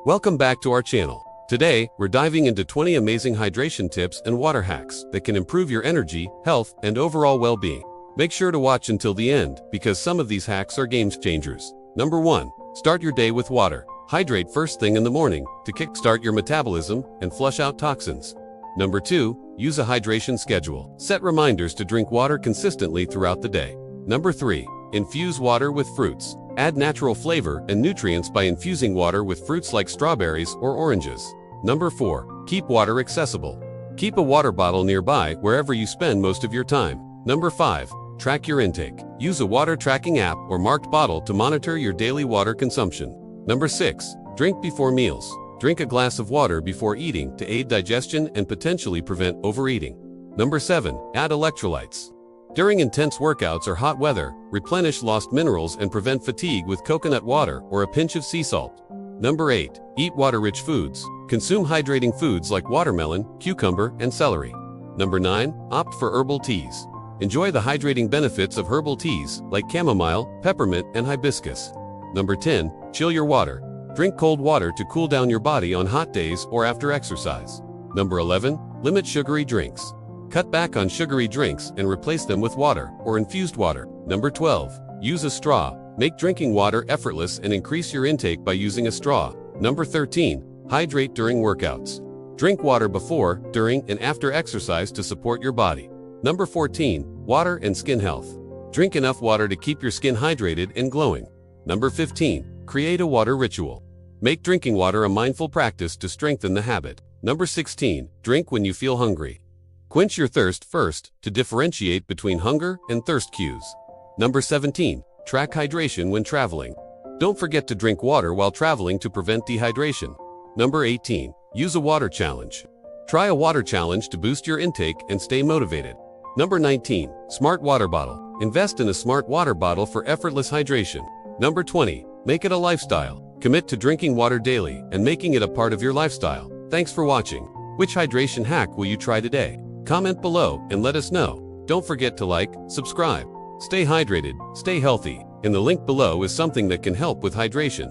Welcome back to our channel. Today, we're diving into 20 amazing hydration tips and water hacks that can improve your energy, health, and overall well-being. Make sure to watch until the end because some of these hacks are game changers. Number 1. Start your day with water. Hydrate first thing in the morning to kickstart your metabolism and flush out toxins. Number 2. Use a hydration schedule. Set reminders to drink water consistently throughout the day. Number 3. Infuse water with fruits. Add natural flavor and nutrients by infusing water with fruits like strawberries or oranges. Number 4. Keep water accessible. Keep a water bottle nearby wherever you spend most of your time. Number 5. Track your intake. Use a water tracking app or marked bottle to monitor your daily water consumption. Number 6. Drink before meals. Drink a glass of water before eating to aid digestion and potentially prevent overeating. Number 7. Add electrolytes. During intense workouts or hot weather, replenish lost minerals and prevent fatigue with coconut water or a pinch of sea salt. Number 8. Eat water-rich foods. Consume hydrating foods like watermelon, cucumber, and celery. Number 9. Opt for herbal teas. Enjoy the hydrating benefits of herbal teas like chamomile, peppermint, and hibiscus. Number 10. Chill your water. Drink cold water to cool down your body on hot days or after exercise. Number 11. Limit sugary drinks. Cut back on sugary drinks and replace them with water or infused water. Number 12. Use a straw. Make drinking water effortless and increase your intake by using a straw. Number 13. Hydrate during workouts. Drink water before, during, and after exercise to support your body. Number 14. Water and skin health. Drink enough water to keep your skin hydrated and glowing. Number 15. Create a water ritual. Make drinking water a mindful practice to strengthen the habit. Number 16. Drink when you feel hungry. Quench your thirst first to differentiate between hunger and thirst cues. Number 17. Track hydration when traveling. Don't forget to drink water while traveling to prevent dehydration. Number 18. Use a water challenge. Try a water challenge to boost your intake and stay motivated. Number 19. Smart water bottle. Invest in a smart water bottle for effortless hydration. Number 20. Make it a lifestyle. Commit to drinking water daily and making it a part of your lifestyle. Thanks for watching. Which hydration hack will you try today? Comment below and let us know. Don't forget to like, subscribe. Stay hydrated, stay healthy, and the link below is something that can help with hydration.